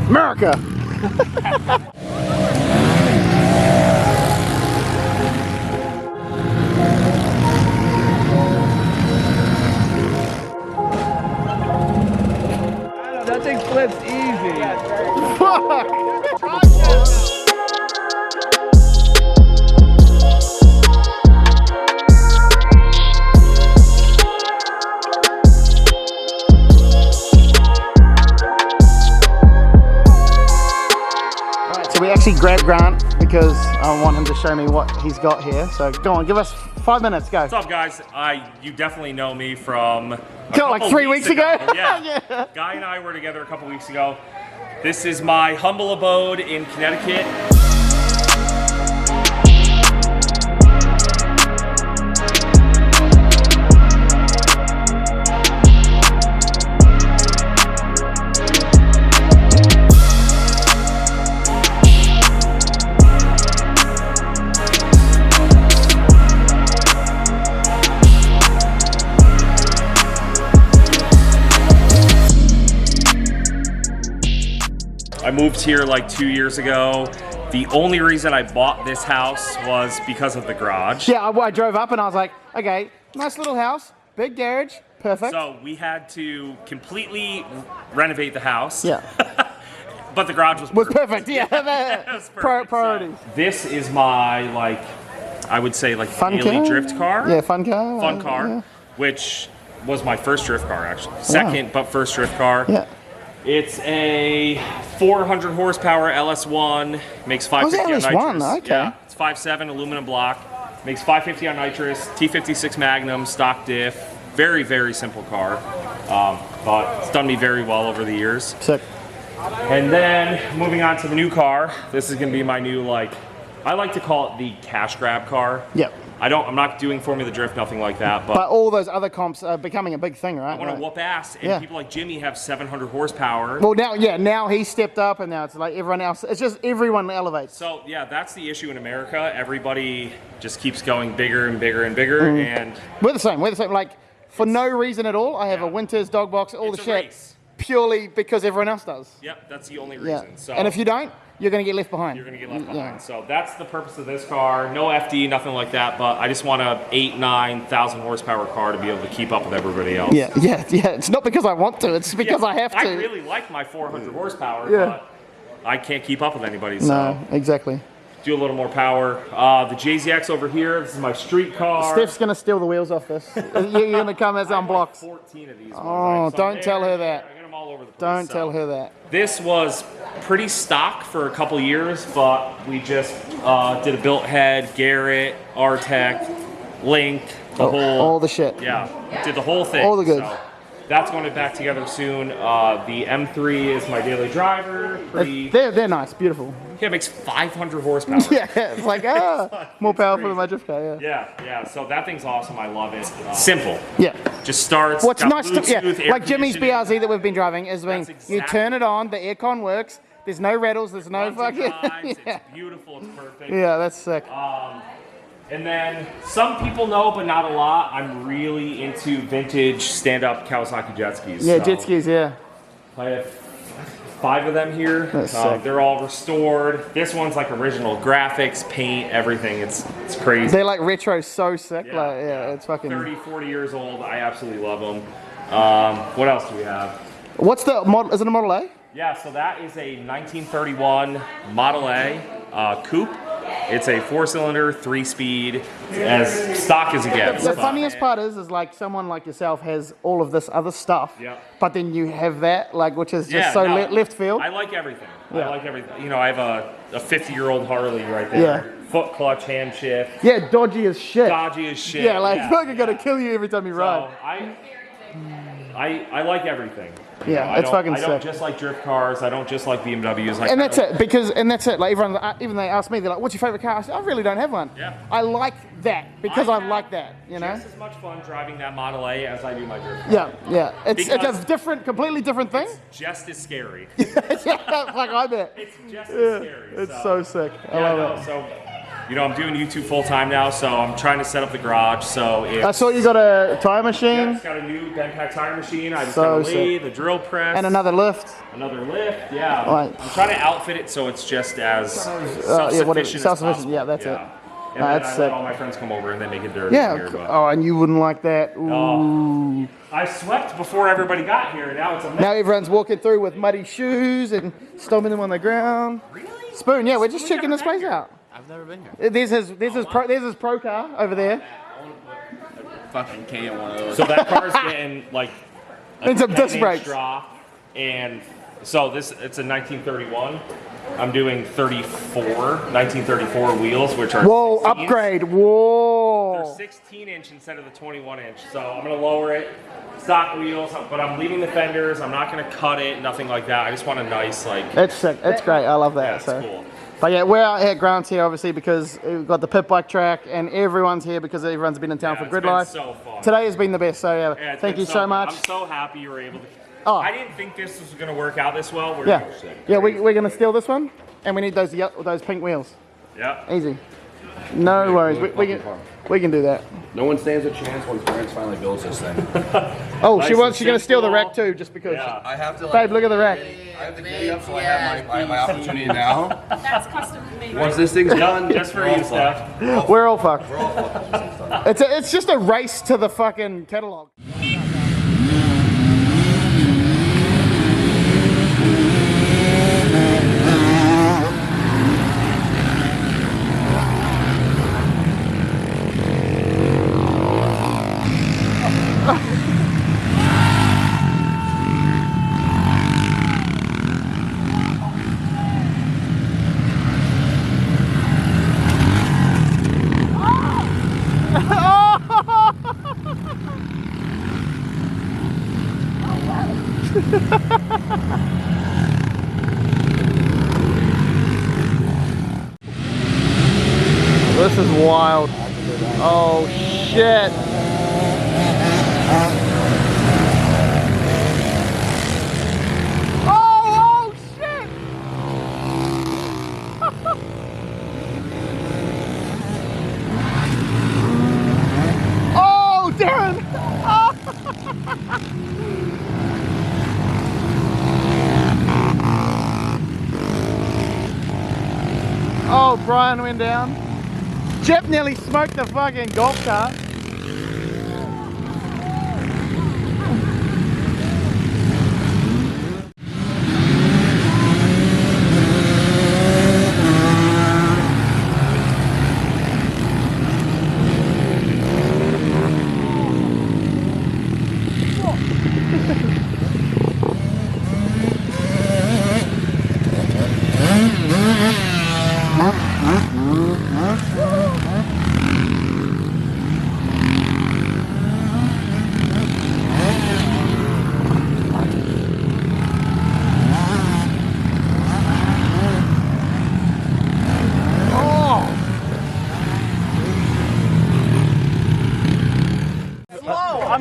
America! That thing flips easy. Fuck! So we actually grabbed Grant because I want him to show me what he's got here. So go on, give us 5 minutes, go. What's up, guys? You definitely know me from Like 3 weeks ago? Yeah. Yeah. Guy and I were together a couple weeks ago. This is my humble abode in Connecticut. I moved here like 2 years ago. The only reason I bought this house was because of the garage. Yeah, I drove up and I was like, okay, nice little house, big garage, perfect. So we had to completely renovate the house. Yeah. But the garage was perfect, yeah. It was perfect. Priorities. So this is my, like, I would say, like, Fun daily car? drift car. Yeah, fun car. Fun car, yeah. which was my first drift car, actually. Second, but first drift car. Yeah. It's a 400 horsepower LS1, makes 550 on nitrous. LS1, okay. Yeah, it's 5.7 aluminum block, makes 550 on nitrous, T56 Magnum, stock diff. Very, very simple car, but it's done me very well over the years. Sick. And then moving on to the new car, this is gonna be my new, like, I like to call it the cash grab car. Yep. I'm not doing Formula Drift, nothing like that, But all those other comps are becoming a big thing, right? I want to whoop ass, and people like Jimmy have 700 horsepower. Well, now he's stepped up, and now it's like everyone else. It's just everyone elevates. So yeah, that's the issue in America. Everybody just keeps going bigger and bigger and bigger, and We're the same. Like, for no reason at all, I have a Winters, dog box, all It's the a shit, race. purely because everyone else does. Yep, that's the only Yeah. reason. So And if you don't, you're going to get left behind. you're gonna get left behind. So that's the purpose of this car. No FD, nothing like that. But I just want a 8,000-9,000 horsepower car to be able to keep up with everybody else. Yeah. It's not because I want to. It's because I have to. I really like my 400 horsepower, Yeah. but I can't keep up with anybody. So No, exactly. do a little more power. The JZX over here. This is my street car. Steph's going to steal the wheels off this. You're going to come as unblocked. 14 of these. Oh, don't tell her that. I got them all over the place. Don't tell her that. This was pretty stock for a couple years, but we just did a built head, Garrett, R-Tech, Link, the whole. All the shit. Yeah, did the whole thing. All the goods. So that's going to be back together soon. The M3 is my daily driver. They're nice, beautiful. Yeah, it makes 500 horsepower. Yeah, it's like, more powerful than my drift car, Yeah, so that thing's awesome. I love it. Simple. Yeah. Just starts. What's got nice to, Bluetooth, air like Jimmy's conditioning. BRZ that we've been driving is when That's you exactly- turn it on, the aircon works, there's no rattles, there's no Runs and fucking. drives, Yeah. It's beautiful. It's perfect. Yeah, that's sick. And then some people know, but not a lot. I'm really into vintage stand-up Kawasaki jet skis. Yeah, So jet skis, yeah. I have 5 of them here. That's sick. They're all restored. This one's like original graphics, paint, everything. It's crazy. They're like retro, so sick. Yeah, Like, it's fucking. 30, 40 years old. I absolutely love them. What else do we have? What's the model? Is it a Model A? Yeah, so that is a 1931 Model A coupe. It's a 4-cylinder, 3-speed, as stock as it gets. The funniest part is like someone like yourself has all of this other stuff, but then you have that, like, which is just left field. I like everything. Yeah. I like everything. You know, I have a 50-year-old Harley right there. Yeah. Foot clutch, hand shift. Yeah, dodgy as shit. Dodgy as shit. Yeah, like fucking gonna kill you every time you ride. I like everything. Yeah, it's fucking sick. I don't sick. just like drift cars. I don't just like BMWs. And that's it, like everyone, even they ask me, they're like, what's your favorite car? I said, I really don't have one. Yeah. I like that because I like that, you know? Just as much fun driving that Model A as I do my drift car. Yeah. It's Because a different, completely different thing. Just as scary. Yeah, like I bet. It's just as scary. It's so sick. I love it. So you know, I'm doing YouTube full time now, so I'm trying to set up the garage. So I saw you got a tire machine. Yeah, just got a new bend pack tire machine. I just got a lathe, the drill press, and another lift. Another lift, yeah. Right. I'm trying to outfit it so it's just as self-sufficient as possible. Yeah, that's it. And then I let all my friends come over and then they get their Yeah. Oh, and you wouldn't like that. Ooh. Oh, I swept before everybody got here. Now it's a mess. Now everyone's walking through with muddy shoes and stomping them on the ground. Really? Spoon, yeah, we're just checking this place out. I've never been here. There's his pro car over there. Fucking can one of those. So that car's getting like And some disc brakes. drop, and so it's a 1931. I'm doing 1934 wheels, which are Whoa, 16s. upgrade, whoa. They're 16-inch instead of the 21-inch, so I'm gonna lower it. Stock wheels, but I'm leaving the fenders. I'm not gonna cut it, nothing like that. I just want a nice like. That's sick. That's great. I love that. Yeah, it's so. cool. But yeah, we're out here at Grant's here obviously because we've got the pit bike track and everyone's here because everyone's been in town for Gridlife. It's been so fun. Today has been the best. So yeah, thank you so much. I'm so happy you were able to. Oh. I didn't think this was gonna work out this well. Yeah, we're gonna steal this one, and we need those pink wheels. Yeah. Easy. No worries. We can do that. No one stands a chance when Clarence finally builds this thing. Oh, Nice she's and gonna steal the simple. rack too, just because. Yeah. I have to. Babe, look at the rack. I have to giddy up, so I have my opportunity now. That's custom for me, Once right? this thing's done, Just for we're you, all fucked. Steph. We're all fucked. We're all fucked. This thing's done. It's just a race to the fucking catalog. This is wild. Oh shit. Oh shit. Oh Darren. Oh, Brian went down. Jeff nearly smoked the fucking golf cart.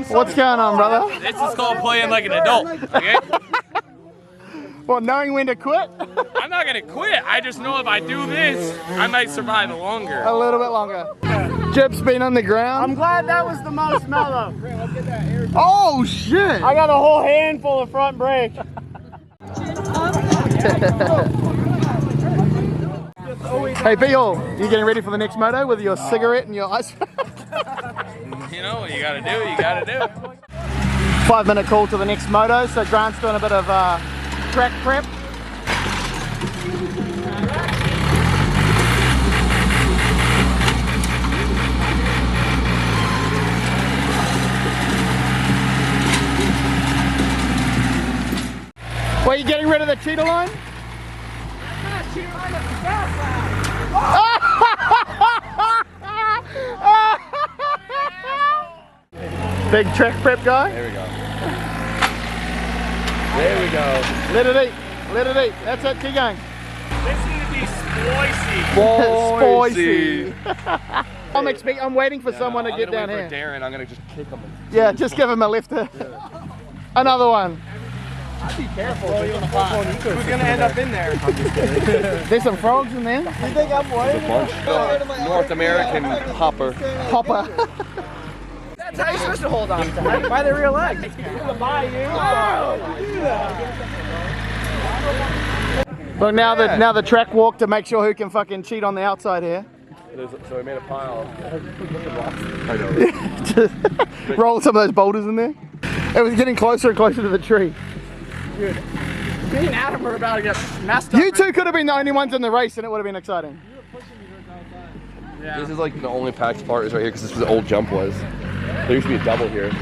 What's going on, brother? This is called playing like an adult, okay? Well, knowing when to quit? I'm not gonna quit. I just know if I do this, I might survive longer. A little bit longer. Jip's been on the ground. I'm glad that was the most mellow. Oh shit! I got a whole handful of front brake. Hey B-All, you getting ready for the next moto with your cigarette and your ice? You know what you gotta do, you gotta do. 5-minute call to the next moto, so Grant's doing a bit of track prep. Well, are you getting rid of the cheetah line? Big track prep guy. There we go. There we go. Let it eat. Let it eat. That's it. Keep going. This is gonna be spicy. Spicy. I'm waiting for someone to get down here. Darren, I'm gonna just kick him. Yeah, just give him a lift. Another one. Be careful. Who's gonna end up in there? There's some frogs in there. You think I'm white? North American hopper. Hopper. That's how you're supposed to hold on to it. By the real leg. By you. Look, now the track walk to make sure who can fucking cheat on the outside here. So we made a pile. Roll some of those boulders in there. It was getting closer and closer to the tree. Dude, me and Adam were about to get messed up. You two could have been the only ones in the race and it would have been exciting. Yeah. This is like the only packed part is right here because this is where the old jump was. There used to be a double here.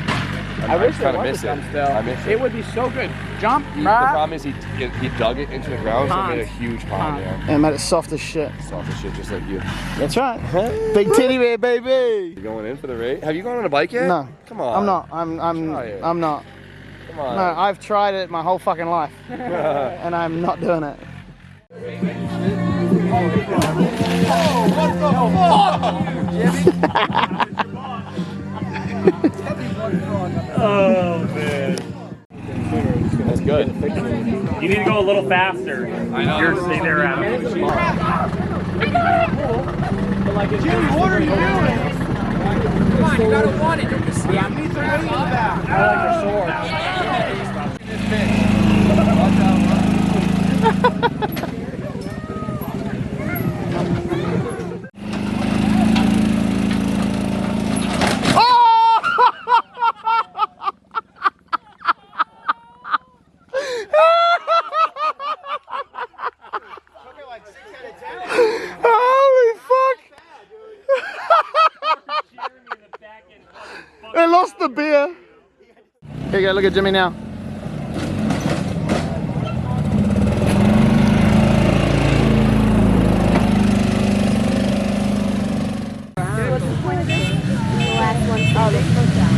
I wish there kind of was miss a it. jump still. I miss it. It would be so good. Jump, The problem is he dug it into the ground, so it made a huge pond there. And made it soft as shit. Soft as shit, just like you. That's right. Big teddy bear, baby. You going in for the race? Have you gone on a bike yet? No. Come on. I'm not. Try it. I'm not. Come on. No, I've tried it my whole fucking life. And I'm not doing it. Oh man. That's good. You need to go a little faster. I know. You're stay there, Adam. Jimmy, what are you doing? Come on, you gotta want it. Don't just stand me through it. I like your sword. Holy fuck! They lost the beer. Here you go, look at Jimmy now. What's the point of this? The last one. Oh, they closed down.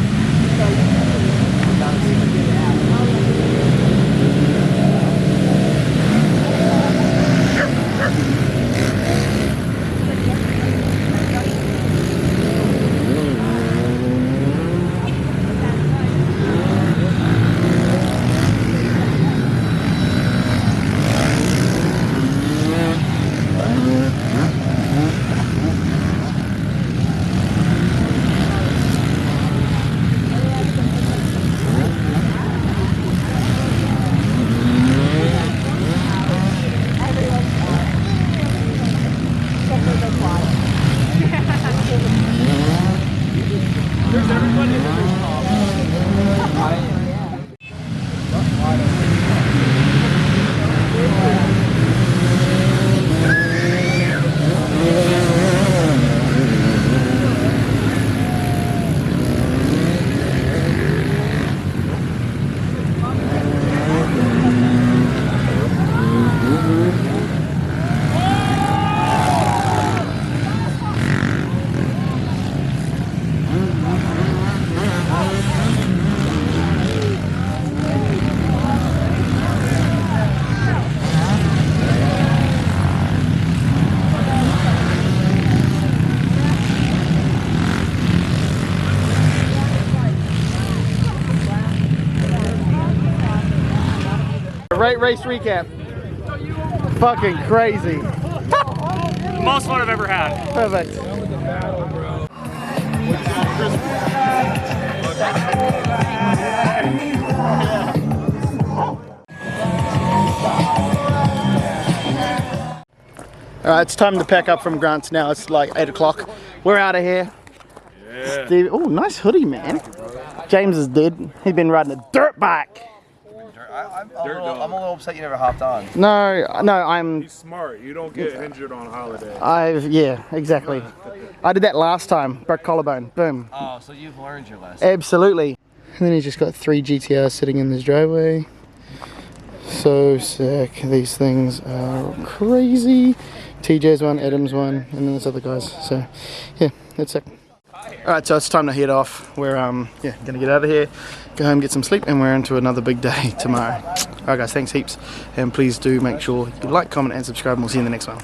Race recap. Fucking crazy. Most fun I've ever had. Perfect. Alright, it's time to pack up from Grant's now. It's like 8 o'clock. We're out of here. Yeah. Steve, oh, nice hoodie, man. James is dead. He's been riding a dirt bike. I'm a little upset you never hopped on. No, I'm. He's smart. You don't get injured on holiday. Yeah, exactly. I did that last time. Broke collarbone. Boom. Oh, so you've learned your lesson. Absolutely. And then he's just got 3 GTRs sitting in his driveway. So sick. These things are crazy. TJ's one, Adam's one, and then there's other guys. So yeah, that's sick. Alright, so it's time to head off. We're gonna get out of here, go home, get some sleep, and we're into another big day tomorrow. Alright guys, thanks heaps, and please do make sure you like, comment and subscribe, and we'll see you in the next one.